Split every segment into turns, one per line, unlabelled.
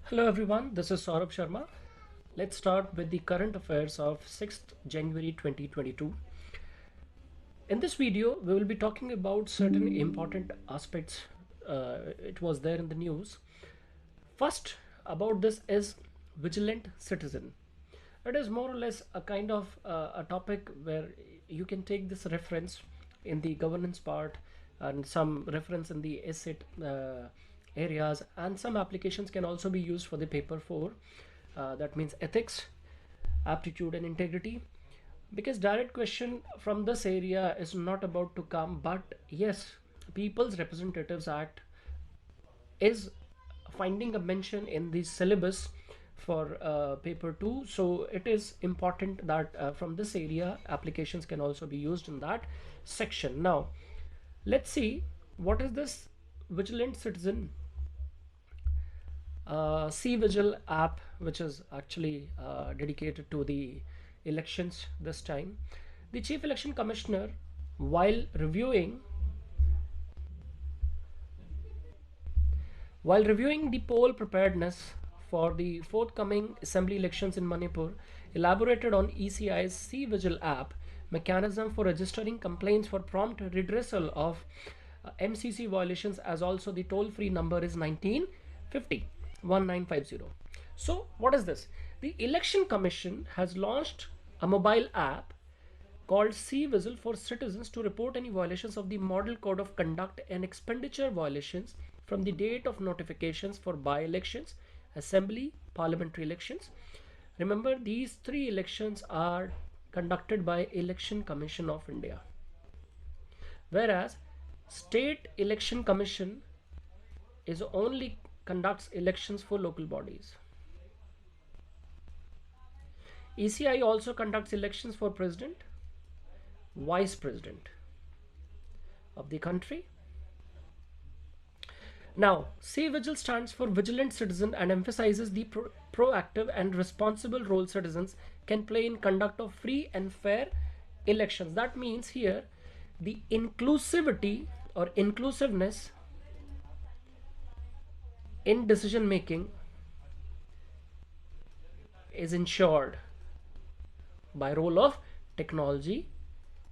Hello everyone, this is Saurabh Sharma. Let's start with the current affairs of 6th January 2022. In this video, we will be talking about certain important aspects. It was there in the news. First, about this is vigilant citizen. It is more or less a kind of a topic where you can take this reference in the governance part and some reference in the asset areas, and some applications can also be used for the paper 4. That means ethics, aptitude and integrity, because direct question from this area is not about to come, but yes, People's Representatives Act is finding a mention in the syllabus for paper 2, so it is important that from this area applications can also be used in that section. Now let's see what is this vigilant citizen C-Vigil app, which is actually dedicated to the elections this time. The Chief Election Commissioner, while reviewing the poll preparedness for the forthcoming assembly elections in Manipur, elaborated on ECI's C-Vigil app mechanism for registering complaints for prompt redressal of MCC violations, as also the toll-free number is 1950. So what is this? The Election Commission has launched a mobile app called C-Vigil for citizens to report any violations of the Model Code of Conduct and expenditure violations from the date of notifications for by-elections, assembly, parliamentary elections. Remember, these three elections are conducted by Election Commission of India, whereas State Election Commission is only conducts elections for local bodies. ECI also conducts elections for president, vice president of the country. Now, C-Vigil stands for Vigilant Citizen and emphasizes the proactive and responsible role citizens can play in conduct of free and fair elections. That means here the inclusivity or inclusiveness in decision making is ensured by role of technology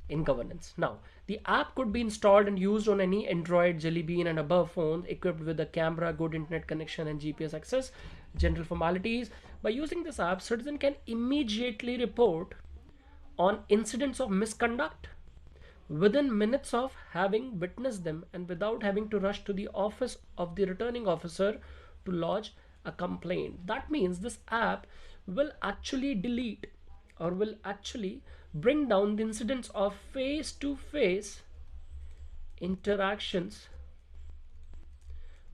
in governance. Now, the app could be installed and used on any Android, Jelly Bean and above phone equipped with a camera, good internet connection and GPS access. General formalities. By using this app, citizen can immediately report on incidents of misconduct within minutes of having witnessed them and without having to rush to the office of the returning officer to lodge a complaint. That means this app will actually delete or will actually bring down the incidents of face-to-face interactions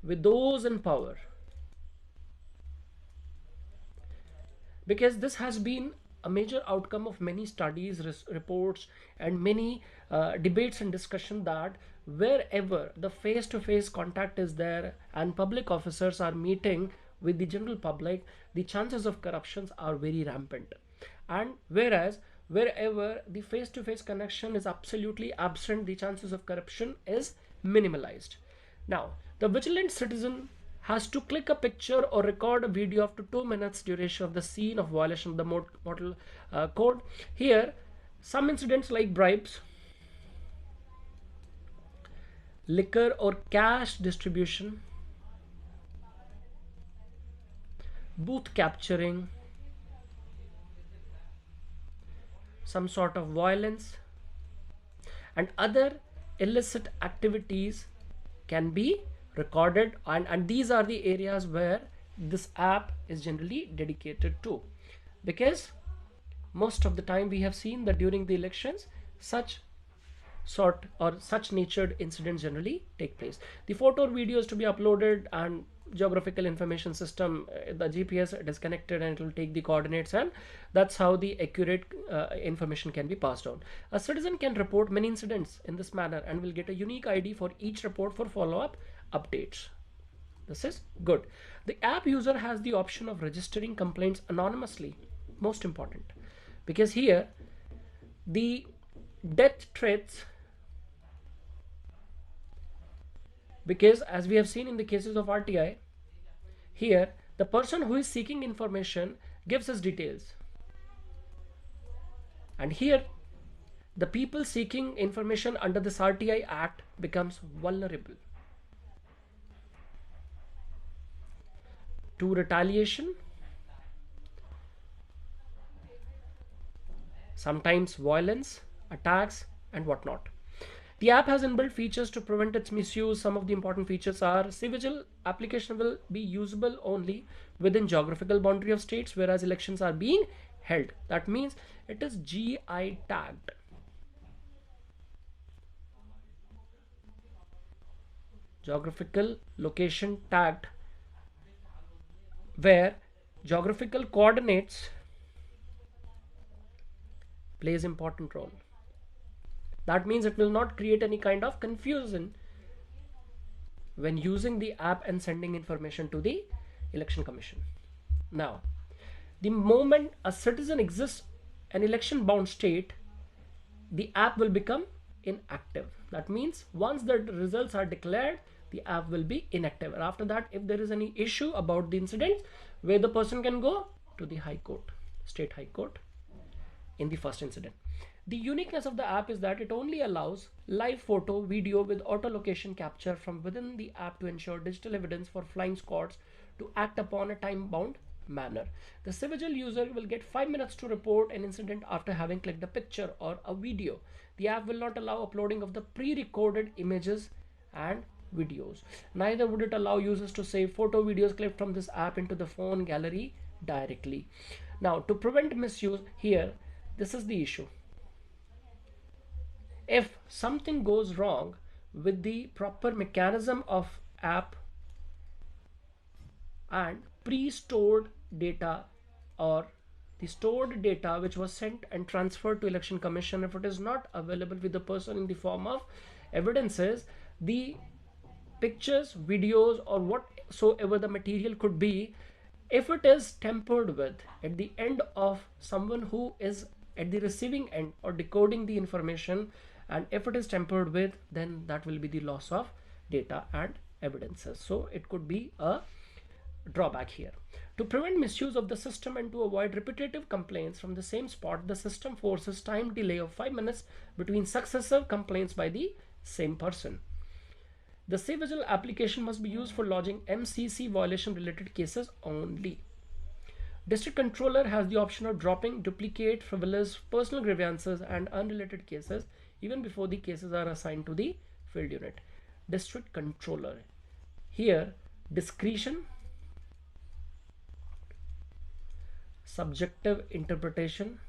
with those in power, because this has been a major outcome of many studies, reports and many debates and discussion, that wherever the face-to-face contact is there and public officers are meeting with the general public, the chances of corruptions are very rampant. And whereas wherever the face-to-face connection is absolutely absent, the chances of corruption is minimalized. Now, the vigilant citizen has to click a picture or record a video up to 2 minutes duration of the scene of violation of the model code. Here, some incidents like bribes, liquor or cash distribution, booth capturing, some sort of violence and other illicit activities can be recorded, and these are the areas where this app is generally dedicated to, because most of the time we have seen that during the elections such sort or such natured incidents generally take place. The photo or video is to be uploaded, and geographical information system, the GPS, it is connected and it will take the coordinates, and that's how the accurate information can be passed on. A citizen can report many incidents in this manner and will get a unique ID for each report for follow-up updates. This is good. The app user has the option of registering complaints anonymously, most important, because here the death threats, because as we have seen in the cases of RTI, here the The person who is seeking information gives us details, and here the people seeking information under this RTI Act becomes vulnerable to retaliation, sometimes violence, attacks, and whatnot. The app has inbuilt features to prevent its misuse. Some of the important features are: CVGIL application will be usable only within geographical boundary of states whereas elections are being held. That means it is GI tagged. Geographical location tagged, where geographical coordinates plays important role. That means it will not create any kind of confusion when using the app and sending information to the election commission. Now, the moment a citizen exists an election bound state, the app will become inactive. That means once the results are declared, the app will be inactive, and after that, if there is any issue about the incident, where the person can go to the High Court, State High Court, in the first incident. The uniqueness of the app is that it only allows live photo, video with auto location capture from within the app to ensure digital evidence for flying squads to act upon a time-bound manner. The CVGIL user will get 5 minutes to report an incident after having clicked a picture or a video. The app will not allow uploading of the pre-recorded images and videos. Neither would it allow users to save photo videos clipped from this app into the phone gallery directly. Now, to prevent misuse here, this is the issue. If something goes wrong with the proper mechanism of app and pre-stored data, or the stored data which was sent and transferred to election commission, if it is not available with the person in the form of evidences, the pictures, videos, or whatsoever the material could be, if it is tampered with at the end of someone who is at the receiving end or decoding the information, and if it is tampered with, then that will be the loss of data and evidences. So it could be a drawback here. To prevent misuse of the system and to avoid repetitive complaints from the same spot, the system forces time delay of 5 minutes between successive complaints by the same person. The CVGIL application must be used for lodging MCC violation related cases only. District Controller has the option of dropping duplicate, frivolous, personal grievances and unrelated cases even before the cases are assigned to the field unit. District Controller. Here, discretion, subjective interpretation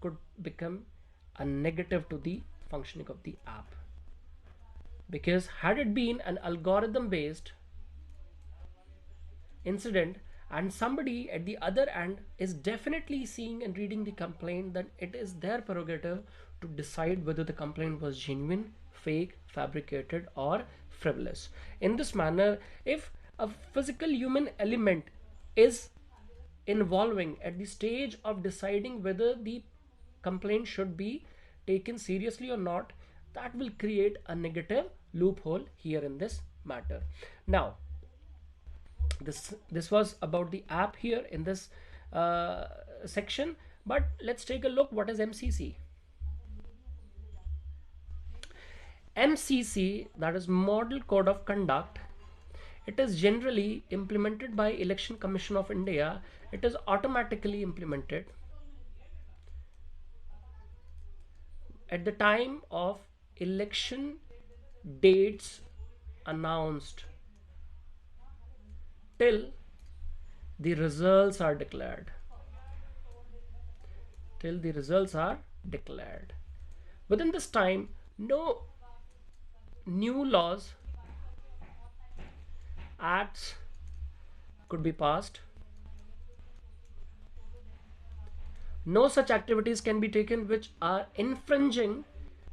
could become a negative to the functioning of the app, because had it been an algorithm based incident and somebody at the other end is definitely seeing and reading the complaint, then it is their prerogative to decide whether the complaint was genuine, fake, fabricated, or frivolous. In this manner, if a physical human element is involving at the stage of deciding whether the complaint should be taken seriously or not, that will create a negative loophole here in this matter. Now, this was about the app here in this section, but let's take a look what is MCC. MCC, that is Model Code of Conduct. It is generally implemented by Election Commission of India. It is automatically implemented at the time of election dates announced till the results are declared. Till the results are declared. Within this time, no new laws, acts could be passed. No such activities can be taken which are infringing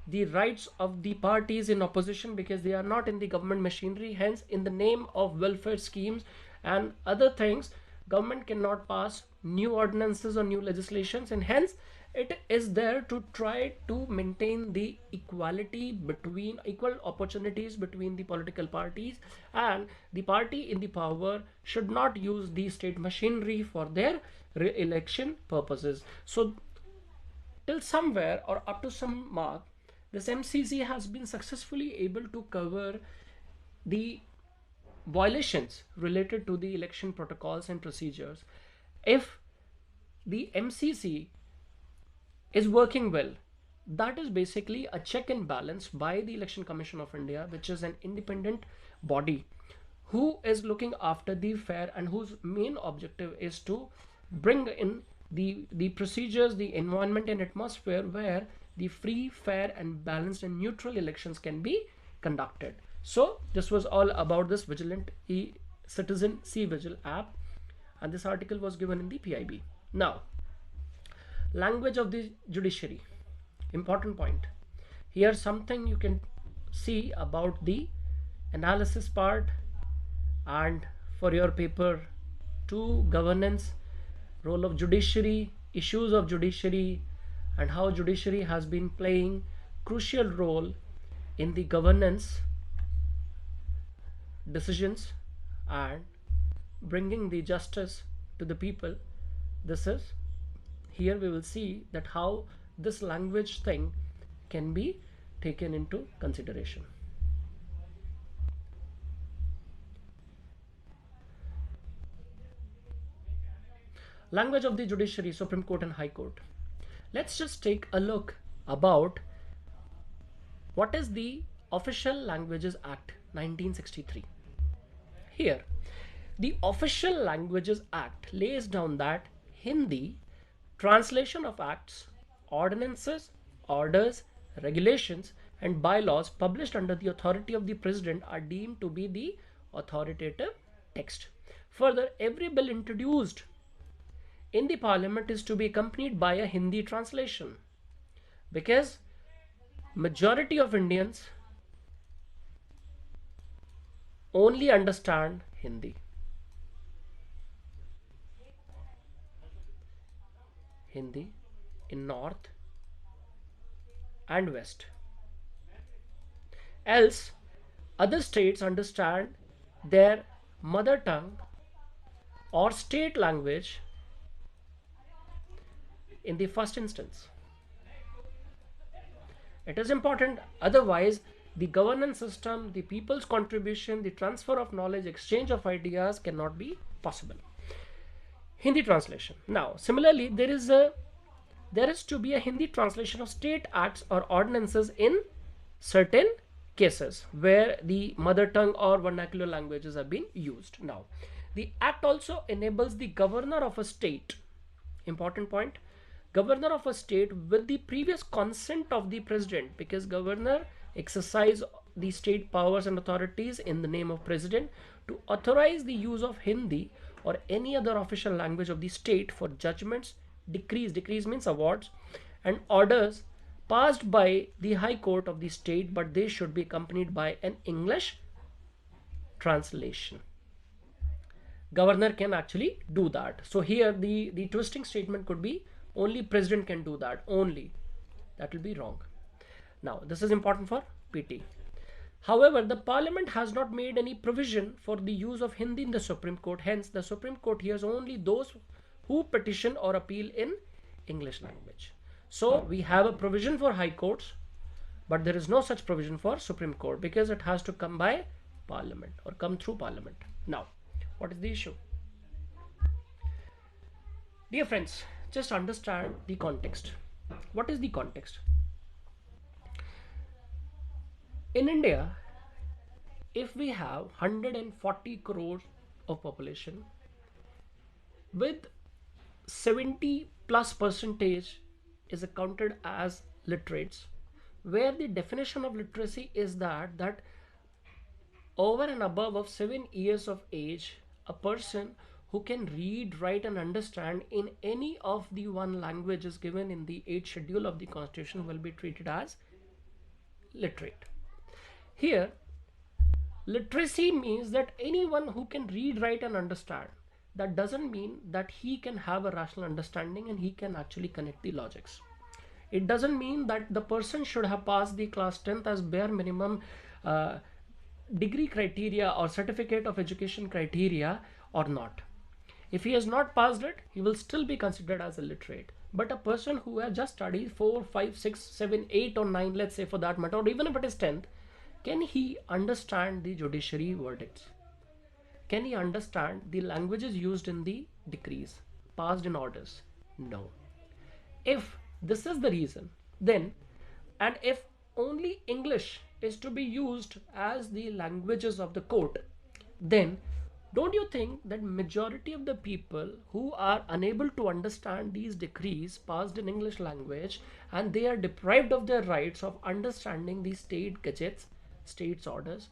the rights of the parties in opposition, because they are not in the government machinery. Hence, in the name of welfare schemes and other things, Government cannot pass new ordinances or new legislations, and hence it is there to try to maintain the equality between equal opportunities between the political parties, and the party in the power should not use the state machinery for their re-election purposes. So till somewhere or up to some mark, this MCC has been successfully able to cover the violations related to the election protocols and procedures. If the MCC is working well, that is basically a check and balance by the Election Commission of India, which is an independent body who is looking after the fair and whose main objective is to bring in the procedures, the environment and atmosphere where the free, fair and balanced and neutral elections can be conducted. So this was all about this Vigilant Citizen C-Vigil app, and this article was given in the PIB. Now, language of the judiciary, important point. Here something you can see about the analysis part, and for your paper 2, governance, role of judiciary, issues of judiciary, and how judiciary has been playing crucial role in the governance decisions and bringing the justice to the people. This is, here we will see that how this language thing can be taken into consideration. Language of the judiciary, Supreme Court and High Court. Let's just take a look about what is the Official Languages Act 1963. Here, the Official Languages Act lays down that Hindi, translation of acts, ordinances, orders, regulations, and bylaws published under the authority of the President are deemed to be the authoritative text. Further, every bill introduced in the Parliament is to be accompanied by a Hindi translation, because majority of Indians only understand Hindi. Hindi in North and West. Else, other states understand their mother tongue or state language in the first instance. It is important, otherwise the governance system, the people's contribution, the transfer of knowledge, exchange of ideas cannot be possible. Hindi translation. Now, similarly, there is to be a Hindi translation of state acts or ordinances in certain cases where the mother tongue or vernacular languages have been used. Now, the act also enables the governor of a state, important point, governor of a state with the previous consent of the president, because governor exercise the state powers and authorities in the name of president to authorize the use of Hindi or any other official language of the state for judgments, decrees means awards, and orders passed by the High Court of the state, but they should be accompanied by an English translation. Governor can actually do that. So here the twisting statement could be only president can do that, only. That will be wrong. Now, this is important for PT. However, the Parliament has not made any provision for the use of Hindi in the Supreme Court. Hence, the Supreme Court hears only those who petition or appeal in English language. So, we have a provision for High Courts, but there is no such provision for Supreme Court because it has to come by Parliament or come through Parliament. Now, what is the issue? Dear friends, just understand the context. What is the context? In India, if we have 140 crores of population with 70 plus percentage is accounted as literates, where the definition of literacy is that over and above of 7 years of age, a person who can read, write and understand in any of the one languages given in the 8th schedule of the Constitution will be treated as literate. Here, literacy means that anyone who can read, write and understand. that doesn't mean that he can have a rational understanding and he can actually connect the logics. It doesn't mean that the person should have passed the class 10th as bare minimum uh, degree criteria or certificate of education criteria or not. If he has not passed it, he will still be considered as illiterate. But a person who has just studied 4, 5, 6, 7, 8 or 9, let's say for that matter, or even if it is 10th, can he understand the judiciary verdicts? Can he understand the languages used in the decrees, passed in orders? No. If this is the reason, then, and if only English is to be used as the languages of the court, then don't you think that majority of the people who are unable to understand these decrees passed in English language, and they are deprived of their rights of understanding the state gadgets, states orders,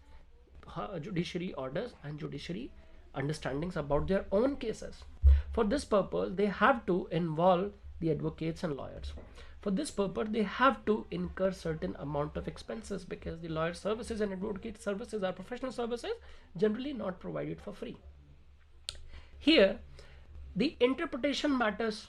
judiciary orders and judiciary understandings about their own cases? For this purpose, they have to involve the advocates and lawyers. For this purpose, they have to incur certain amount of expenses, because the lawyer services and advocate services are professional services generally not provided for free. Here, the interpretation matters.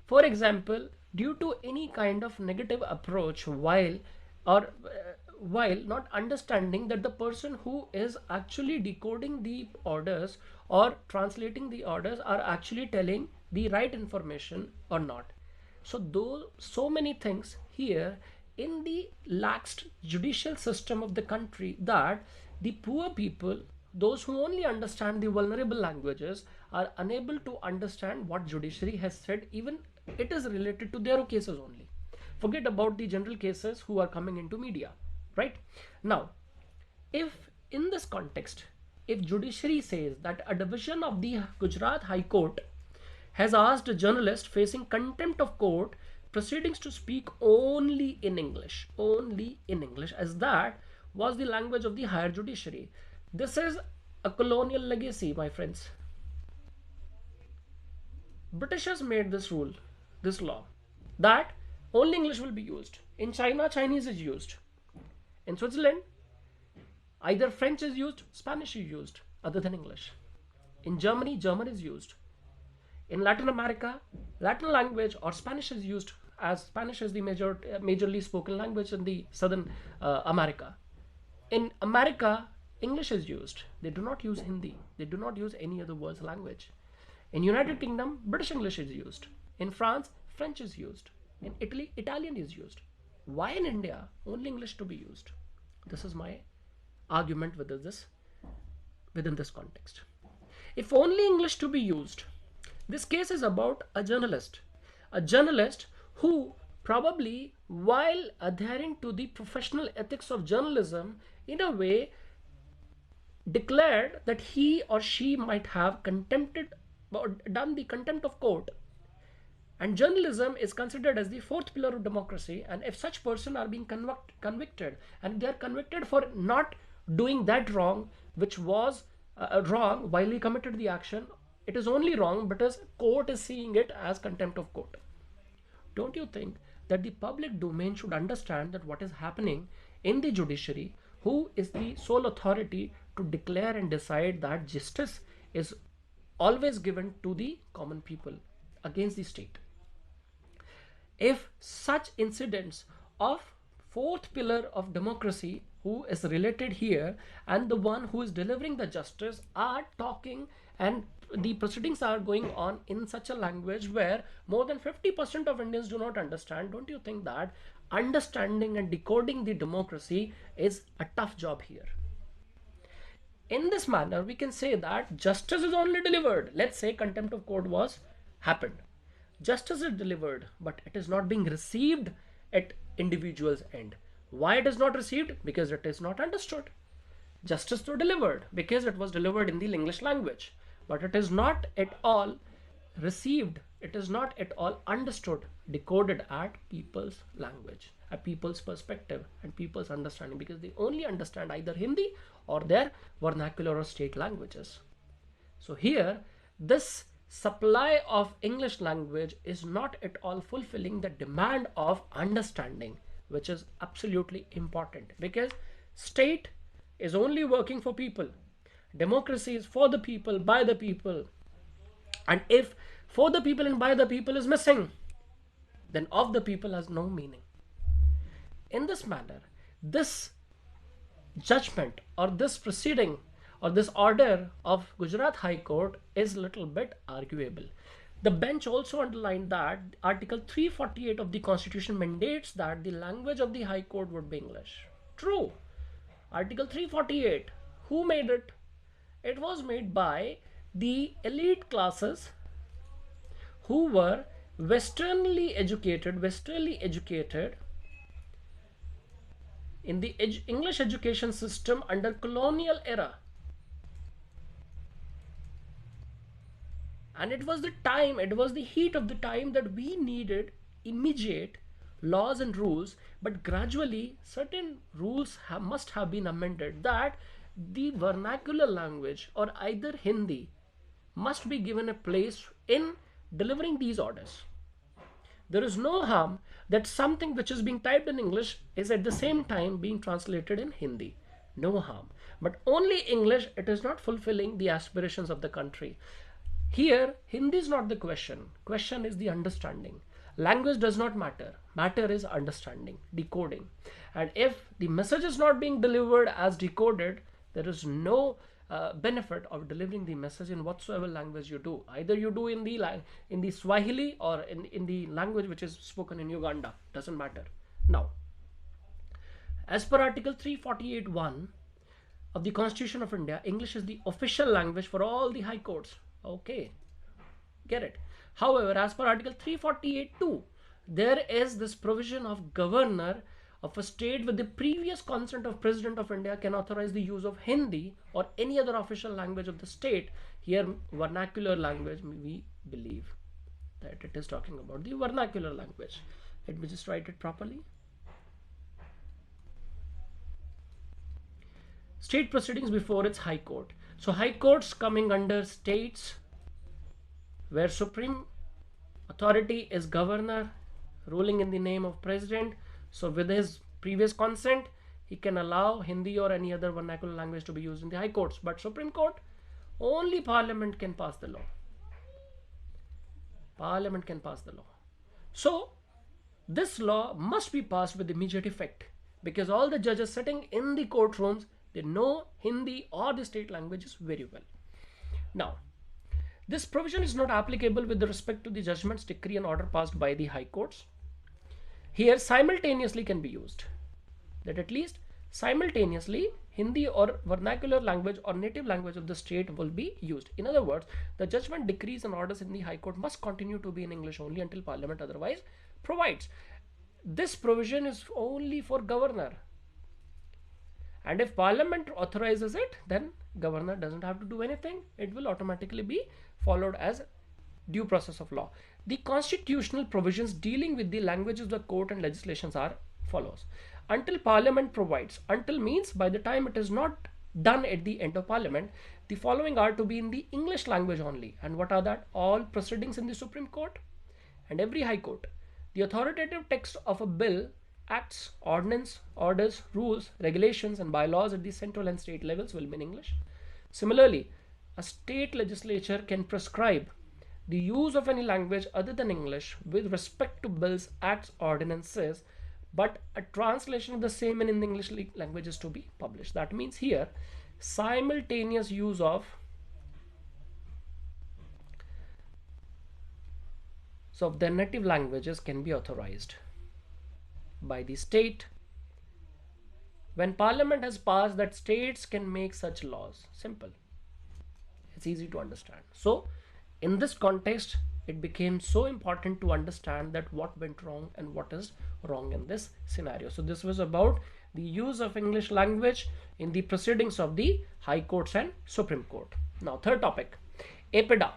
For example, due to any kind of negative approach while not understanding that the person who is actually decoding the orders or translating the orders are actually telling the right information or not. So many things here in the laxed judicial system of the country, that the poor people, those who only understand the vulnerable languages, are unable to understand what judiciary has said, even it is related to their cases only. Forget about the general cases who are coming into media, right? Now, if in this context, if judiciary says that a division of the Gujarat High Court has asked a journalist facing contempt of court proceedings to speak only in English, as that was the language of the higher judiciary. This is a colonial legacy, my friends. Britishers made this rule, this law, that only English will be used. In China, Chinese is used. In Switzerland, either French is used, Spanish is used, other than English. In Germany, German is used. In Latin America, Latin language or Spanish is used, as Spanish is the majorly spoken language in the Southern America. In America, English is used. They do not use Hindi. They do not use any other world's language. In United Kingdom, British English is used. In France, French is used. In Italy, Italian is used. Why in India only English to be used? This is my argument within this context. If only English to be used, this case is about a journalist who probably, while adhering to the professional ethics of journalism, in a way declared that he or she might have done the contempt of court. And journalism is considered as the fourth pillar of democracy, and if such person are being convicted, and they are convicted for not doing that wrong which was wrong while he committed the action, it is only wrong because court is seeing it as contempt of court. Don't you think that the public domain should understand that what is happening in the judiciary, who is the sole authority to declare and decide that justice is always given to the common people against the state? If such incidents of fourth pillar of democracy, who is related here, and the one who is delivering the justice are talking, and the proceedings are going on in such a language where more than 50% of Indians do not understand, don't you think that understanding and decoding the democracy is a tough job here? In this manner, we can say that justice is only delivered. Let's say contempt of court was happened. Justice is delivered, but it is not being received at individual's end. Why it is not received? Because it is not understood. Justice was delivered because it was delivered in the English language, but it is not at all received. It is not at all understood, decoded at people's language, at people's perspective and people's understanding, because they only understand either Hindi or their vernacular or state languages. So here, this supply of English language is not at all fulfilling the demand of understanding, which is absolutely important, because state is only working for people. Democracy is for the people, by the people. And if for the people and by the people is missing, then of the people has no meaning. In this manner, this judgment or this proceeding or this order of Gujarat High Court is little bit arguable. The bench also underlined that Article 348 of the Constitution mandates that the language of the High Court would be English. True. Article 348. Who made it? It was made by the elite classes who were westernly educated in the English education system under colonial era. And it was the time, it was the heat of the time that we needed immediate laws and rules, but gradually certain rules must have been amended, that the vernacular language or either Hindi must be given a place in delivering these orders. There is no harm that something which is being typed in English is at the same time being translated in Hindi. No harm. But only English, it is not fulfilling the aspirations of the country. Here, Hindi is not the question. Question is the understanding. Language does not matter. Matter is understanding, decoding. And if the message is not being delivered as decoded, there is no benefit of delivering the message in whatsoever language you do. Either you do in the Swahili or in the language which is spoken in Uganda. Doesn't matter. Now, as per Article 348(1) of the Constitution of India, English is the official language for all the high courts. Okay, get it. However, as per Article 348(2), there is this provision of governor of a state with the previous consent of President of India can authorize the use of Hindi or any other official language of the state. Here, vernacular language, we believe that it is talking about the vernacular language. Let me just write it properly. State proceedings before its High Court. So High Courts coming under states where supreme authority is governor ruling in the name of president. So with his previous consent, he can allow Hindi or any other vernacular language to be used in the High Courts. But Supreme Court, only Parliament can pass the law. Parliament can pass the law. So this law must be passed with immediate effect, because all the judges sitting in the courtrooms, they know Hindi or the state languages very well. Now, this provision is not applicable with respect to the judgments, decree and order passed by the high courts. Here simultaneously can be used. That at least simultaneously Hindi or vernacular language or native language of the state will be used. In other words, the judgment, decrees and orders in the High Court must continue to be in English only until Parliament otherwise provides. This provision is only for governor. And if Parliament authorizes it, then governor doesn't have to do anything. It will automatically be followed as due process of law. The constitutional provisions dealing with the languages of the court and legislations are follows. Until Parliament provides. Until means by the time it is not done at the end of Parliament, the following are to be in the English language only. And what are that? All proceedings in the Supreme Court and every High Court. The authoritative text of a bill, acts, ordinance, orders, rules, regulations and bylaws at the central and state levels will be in English. Similarly, a state legislature can prescribe the use of any language other than English with respect to bills, acts, ordinances, but a translation of the same in the English language is to be published. That means here simultaneous use of their native languages can be authorized by the state. When Parliament has passed that, states can make such laws. Simple. It's easy to understand. So in this context, it became so important to understand that what went wrong and what is wrong in this scenario. So this was about the use of English language in the proceedings of the High Courts and Supreme Court. Now, third topic, APIDA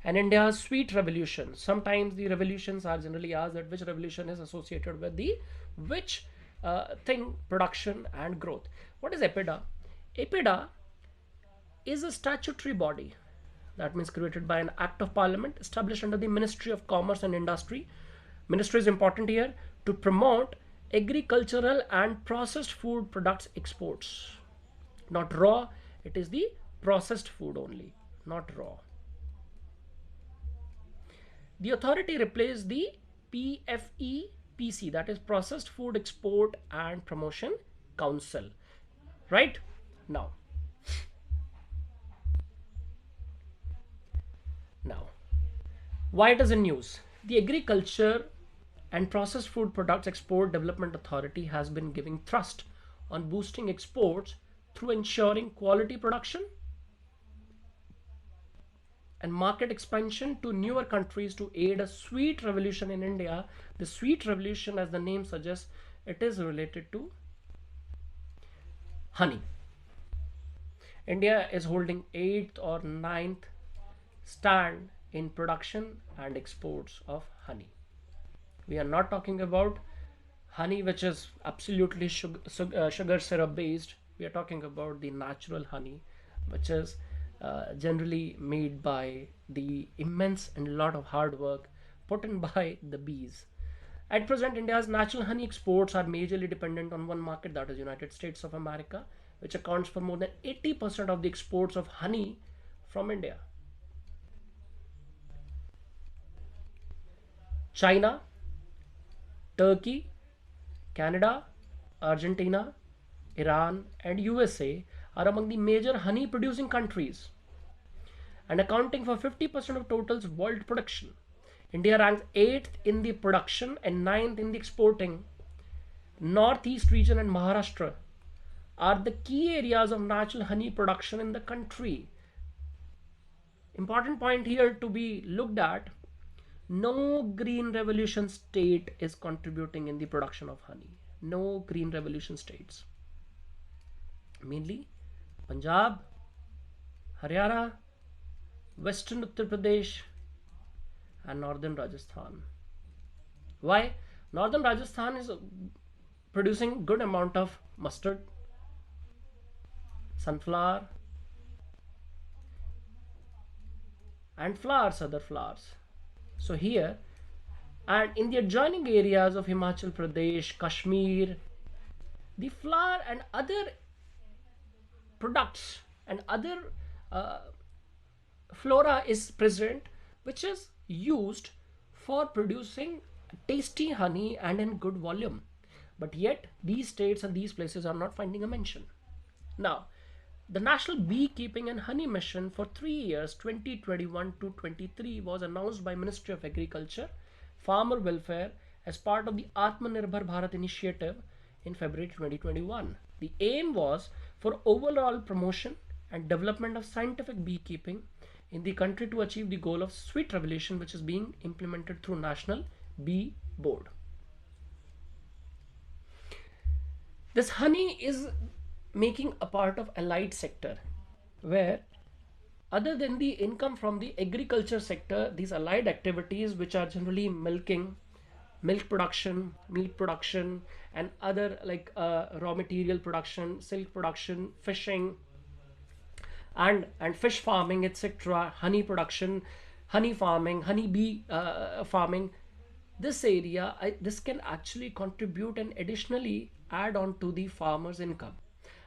and India's sweet revolution. Sometimes the revolutions are generally asked that which revolution is associated with the which thing, production and growth. What is APIDA? APIDA is a statutory body, that means created by an act of Parliament, established under the Ministry of Commerce and Industry. Ministry is important here, to promote agricultural and processed food products exports, not raw It is the processed food only, not raw. The authority replaced the PFEPC, that is Processed Food Export and Promotion Council. Right? Now, why it is in news? The Agriculture and Processed Food Products Export Development Authority has been giving thrust on boosting exports through ensuring quality production and market expansion to newer countries to aid a sweet revolution in India. The sweet revolution, as the name suggests, it is related to honey. India is holding 8th or 9th stand in production and exports of honey. We are not talking about honey which is absolutely sugar syrup based. We are talking about the natural honey, which is generally made by the immense and lot of hard work put in by the bees. At present, India's natural honey exports are majorly dependent on one market, that is United States of America, which accounts for more than 80% of the exports of honey from India. China, Turkey, Canada, Argentina, Iran and USA are among the major honey producing countries and accounting for 50% of total world production. India ranks 8th in the production and 9th in the exporting. Northeast region and Maharashtra are the key areas of natural honey production in the country. Important point here to be looked at: no green revolution state is contributing in the production of honey. No green revolution states. Mainly Punjab, Haryana, Western Uttar Pradesh and Northern Rajasthan. Why? Northern Rajasthan is producing good amount of mustard, sunflower and flowers, other flowers. So here, and in the adjoining areas of Himachal Pradesh, Kashmir, the flower and other products and other flora is present, which is used for producing tasty honey and in good volume. But yet these states and these places are not finding a mention. Now, the National Beekeeping and Honey Mission for 3 years 2021 to 23 was announced by Ministry of Agriculture, Farmer Welfare as part of the Atmanirbhar Bharat initiative in February 2021. The aim was for overall promotion and development of scientific beekeeping in the country to achieve the goal of sweet revolution, which is being implemented through National Bee Board. This honey is making a part of allied sector, where other than the income from the agriculture sector, these allied activities, which are generally milking, milk production, meat production and other like raw material production, silk production, fishing and fish farming, etc., honey production, honey farming, honey bee farming, this area, this can actually contribute and additionally add on to the farmer's income.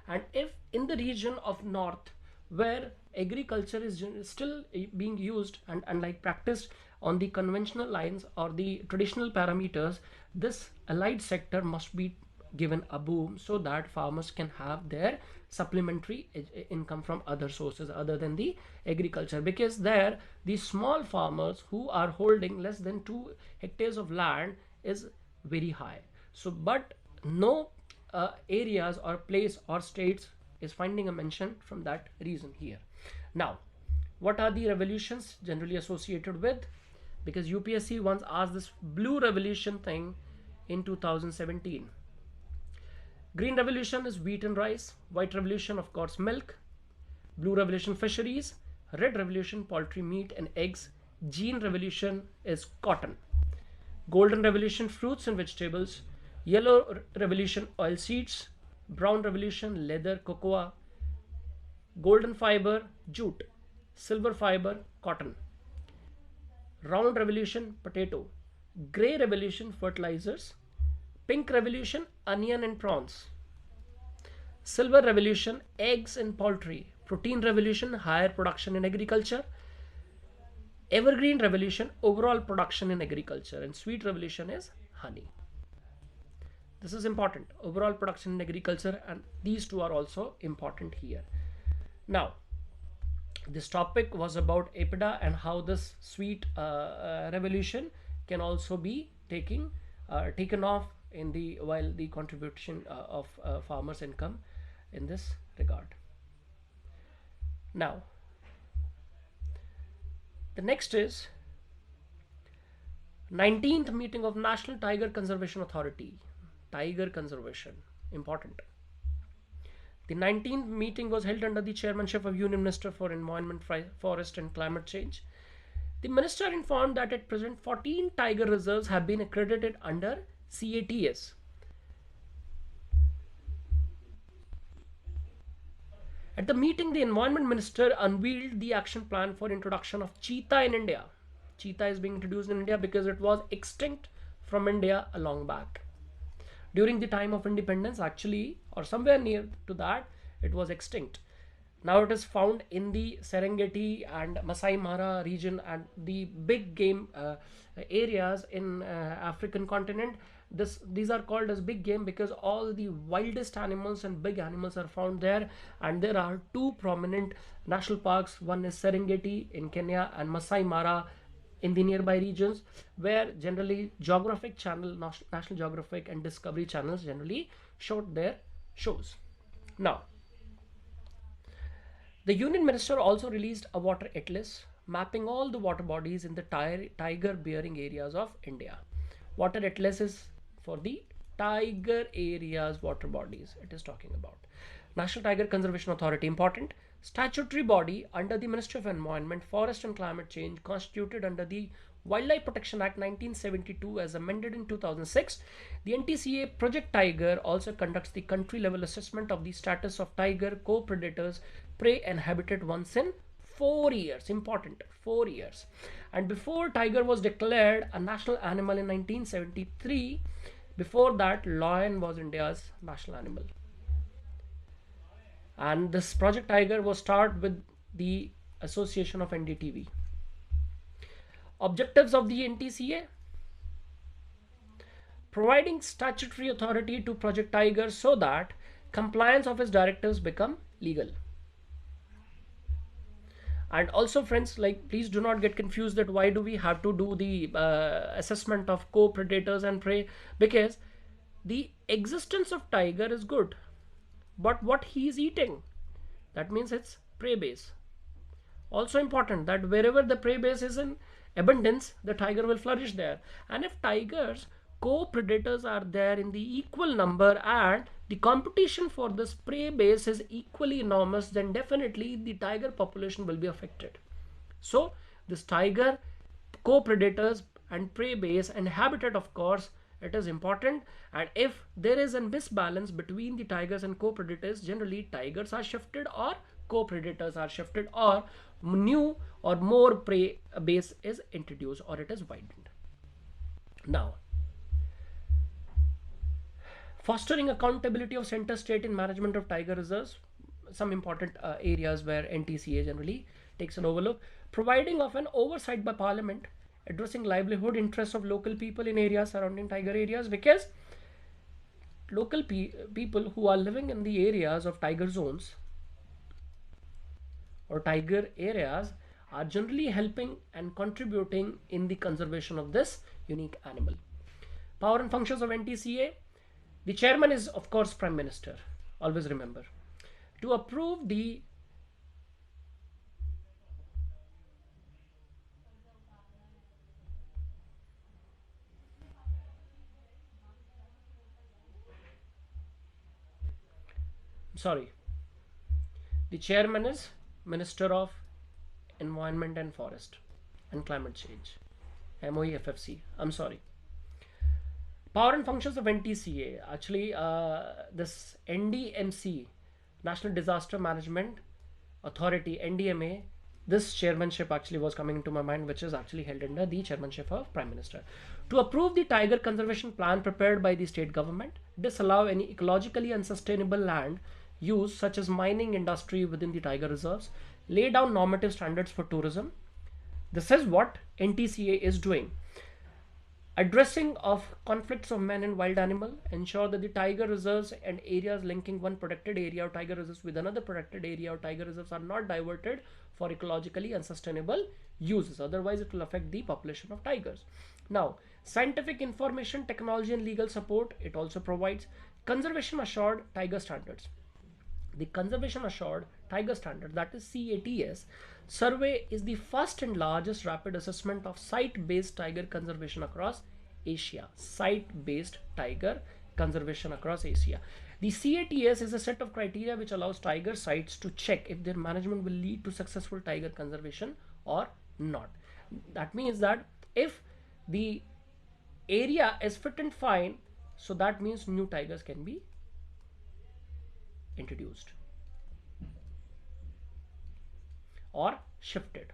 And if in the region of north, where agriculture is still being used and like practiced on the conventional lines or the traditional parameters, this allied sector must be given a boom so that farmers can have their supplementary income from other sources other than the agriculture, because there the small farmers who are holding less than 2 hectares of land is very high. So but no areas or place or states is finding a mention from that reason here. Now, what are the revolutions generally associated with? Because UPSC once asked this blue revolution thing in 2017. Green revolution is wheat and rice. White revolution, of course, milk. Blue revolution, fisheries. Red revolution, poultry, meat and eggs. Green revolution is cotton. Golden revolution, fruits and vegetables. Yellow revolution, oil seeds. Brown revolution, leather, cocoa. Golden fiber, jute. Silver fiber, cotton. Round revolution, potato. Gray revolution, fertilizers. Pink revolution, onion and prawns. Silver revolution, eggs and poultry. Protein revolution, higher production in agriculture. Evergreen revolution, overall production in agriculture. And sweet revolution is honey. This is important, overall production in agriculture, and these two are also important here. Now, this topic was about apida and how this sweet revolution can also be taken off in the while the contribution of farmers' income in this regard. Now, the next is 19th meeting of National Tiger Conservation Authority. Tiger conservation, important. The 19th meeting was held under the chairmanship of Union Minister for Environment, Forest and Climate Change. The minister informed that at present 14 tiger reserves have been accredited under CATS. At the meeting, the Environment Minister unveiled the action plan for introduction of cheetah in India. Cheetah is being introduced in India because it was extinct from India a long back. During the time of independence, actually, or somewhere near to that, it was extinct. Now it is found in the Serengeti and Masai Mara region and the big game areas in African continent. These are called as big game because all the wildest animals and big animals are found there, and there are two prominent national parks. One is Serengeti in Kenya and Masai Mara in the nearby regions, where generally Geographic Channel, National Geographic and Discovery channels generally showed their shows. Now, the Union Minister also released a water atlas mapping all the water bodies in the tiger bearing areas of India. Water atlas is for the tiger areas water bodies it is talking about. National Tiger Conservation Authority, important statutory body under the Ministry of Environment, Forest and Climate Change, constituted under the Wildlife Protection Act 1972 as amended in 2006. The NTCA Project Tiger also conducts the country level assessment of the status of tiger, co-predators, prey and habitat once in 4 years. Important, 4 years. And before tiger was declared a national animal in 1973, before that lion was India's national animal. And this Project Tiger was started with the association of NDTV. Objectives of the NTCA: providing statutory authority to Project Tiger so that compliance of its directives become legal. And also, friends, like, please do not get confused that why do we have to do the assessment of co-predators and prey, because the existence of tiger is good, but what he is eating, that means it's prey base. Also important that wherever the prey base is in abundance, the tiger will flourish there. And if tigers, co-predators are there in the equal number and the competition for this prey base is equally enormous, then definitely the tiger population will be affected. So this tiger, co-predators and prey base and habitat, of course, it is important. And if there is a misbalance between the tigers and co-predators, generally tigers are shifted or co-predators are shifted, or new or more prey base is introduced or it is widened. Now, fostering accountability of center state in management of tiger reserves, some important areas where NTCA generally takes an overlook. Providing of an oversight by Parliament, addressing livelihood interests of local people in areas surrounding tiger areas, because local people who are living in the areas of tiger zones or tiger areas are generally helping and contributing in the conservation of this unique animal. Power and functions of NTCA: the chairman is, of course, Prime Minister. Always remember. To approve the chairman is Minister of Environment and Forest and Climate Change, MOEFFC. I'm sorry. Power and functions of NTCA. Actually, this NDMC, National Disaster Management Authority, NDMA, this chairmanship actually was coming into my mind, which is actually held under the chairmanship of Prime Minister. To approve the tiger conservation plan prepared by the state government, disallow any ecologically unsustainable land use such as mining industry within the tiger reserves, lay down normative standards for tourism. This is what NTCA is doing. Addressing of conflicts of man and wild animal, ensure that the tiger reserves and areas linking one protected area of tiger reserves with another protected area of tiger reserves are not diverted for ecologically unsustainable uses, otherwise it will affect the population of tigers. Now, scientific information, technology and legal support, it also provides. Conservation assured tiger standards. The Conservation Assured Tiger Standard, that is CATS, survey is the first and largest rapid assessment of site-based tiger conservation across Asia. Site-based tiger conservation across Asia. The CATS is a set of criteria which allows tiger sites to check if their management will lead to successful tiger conservation or not. That means that if the area is fit and fine, so that means new tigers can be introduced or shifted,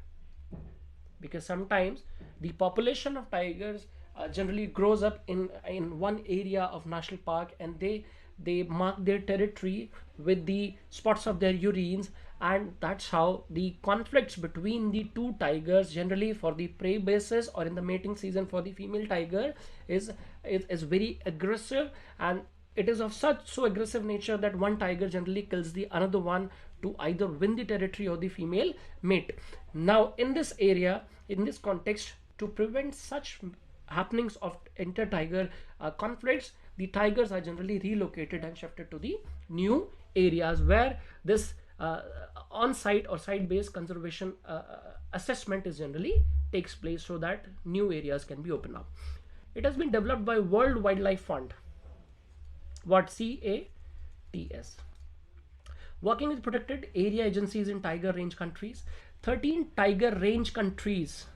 because sometimes the population of tigers generally grows up in one area of national park, and they mark their territory with the spots of their urines, and that's how the conflicts between the two tigers, generally for the prey basis or in the mating season for the female tiger, is very aggressive, and it is of such so aggressive nature that one tiger generally kills the another one to either win the territory or the female mate. Now in this area, in this context, to prevent such happenings of inter-tiger conflicts, the tigers are generally relocated and shifted to the new areas where this on-site or site-based conservation assessment is generally takes place, so that new areas can be opened up. It has been developed by World Wildlife Fund, what CATS, working with protected area agencies in tiger range countries. 13 tiger range countries,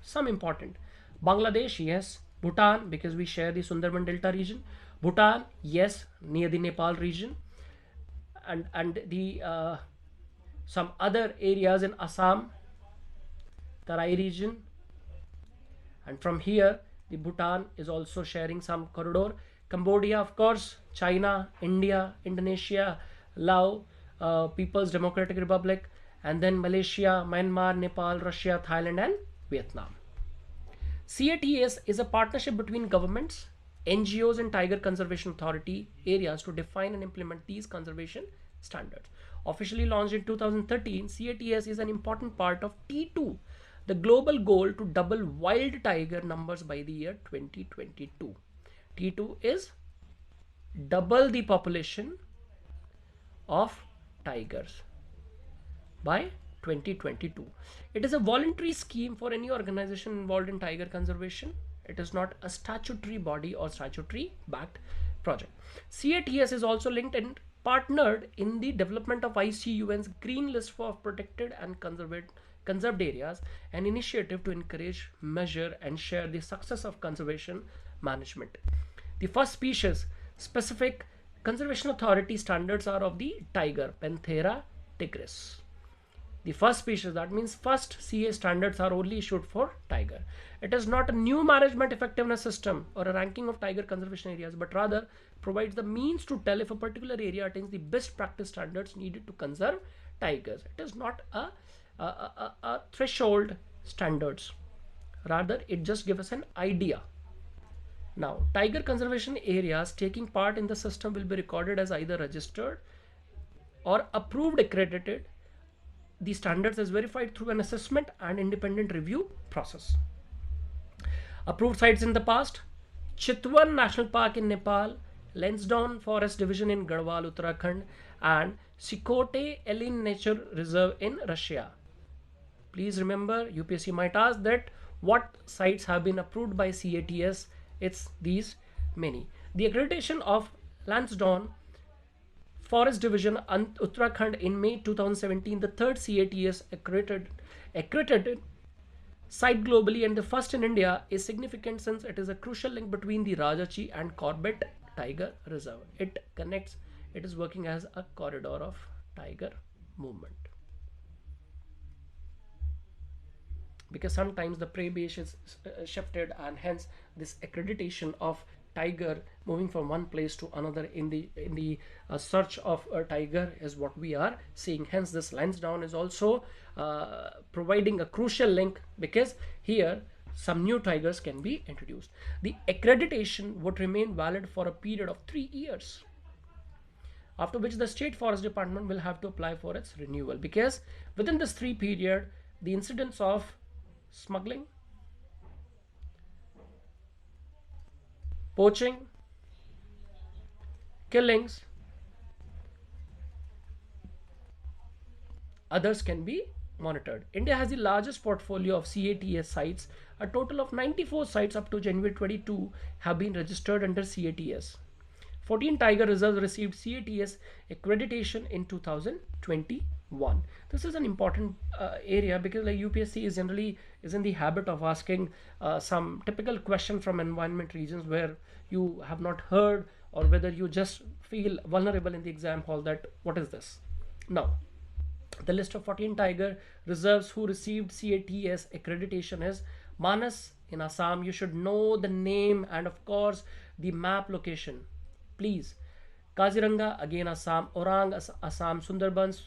some important: Bangladesh, yes; Bhutan, because we share the Sundarban Delta region; Bhutan, yes, near the Nepal region, and the some other areas in Assam, Tarai region, and from here the Bhutan is also sharing some corridor. Cambodia, of course, China, India, Indonesia, Laos, People's Democratic Republic, and then Malaysia, Myanmar, Nepal, Russia, Thailand, and Vietnam. CATS is a partnership between governments, NGOs, and Tiger Conservation Authority areas to define and implement these conservation standards. Officially launched in 2013, CATS is an important part of T2, the global goal to double wild tiger numbers by the year 2022. T2 is double the population of tigers by 2022. It is a voluntary scheme for any organization involved in tiger conservation. It is not a statutory body or statutory backed project. CATS is also linked and partnered in the development of ICUN's Green List for protected and conserved areas, an initiative to encourage, measure, and share the success of conservation management. The first species specific conservation authority standards are of the tiger, Panthera tigris. The first species, that means first CA standards are only issued for tiger. It is not a new management effectiveness system or a ranking of tiger conservation areas, but rather provides the means to tell if a particular area attains the best practice standards needed to conserve tigers. It is not a threshold standards. Rather, it just gives us an idea. Now, tiger conservation areas taking part in the system will be recorded as either registered or approved accredited. The standards is verified through an assessment and independent review process. Approved sites in the past: Chitwan National Park in Nepal, Lansdowne Forest Division in Garhwal, Uttarakhand, and Sikote Elin Nature Reserve in Russia. Please remember, UPSC might ask that what sites have been approved by CATS. It's these many. The accreditation of Lansdowne Forest Division Uttarakhand in May 2017, the third CATS accredited site globally and the first in India, is significant since it is a crucial link between the Rajachi and Corbett Tiger Reserve. It connects, it is working as a corridor of tiger movement. Because sometimes the prey base is shifted, and hence this accreditation of tiger moving from one place to another in the search of a tiger is what we are seeing. Hence this Lansdowne is also providing a crucial link, because here some new tigers can be introduced. The accreditation would remain valid for a period of 3 years, after which the State Forest Department will have to apply for its renewal, because within this 3 period the incidence of smuggling, poaching, killings, others can be monitored. India has the largest portfolio of CATS sites. A total of 94 sites up to January 22 have been registered under CATS. 14 tiger reserves received CATS accreditation in 2021. This is an important area, because like UPSC is in the habit of asking some typical question from environment regions where you have not heard, or whether you just feel vulnerable in the exam hall that what is this. Now, the list of 14 tiger reserves who received CATS accreditation is Manas in Assam. You should know the name and of course the map location, please. Kaziranga again Assam, Orang Assam, Sundarbans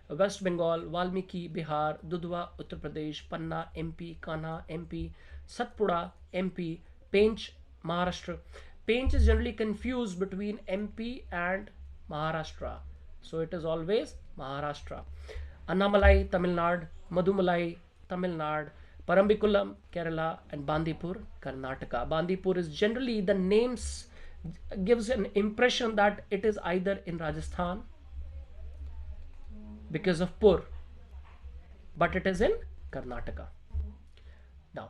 West Bengal, Valmiki Bihar, Dudhwa Uttar Pradesh, Panna MP, Kanha MP, Satpura MP, Pench Maharashtra. Pench is generally confused between MP and Maharashtra, so it is always Maharashtra. Annamalai Tamil Nadu, Madumalai Tamil Nadu, Parambikulam Kerala, and Bandipur Karnataka. Bandipur is generally, the names gives an impression that it is either in Rajasthan because of Pur, but it is in Karnataka. Now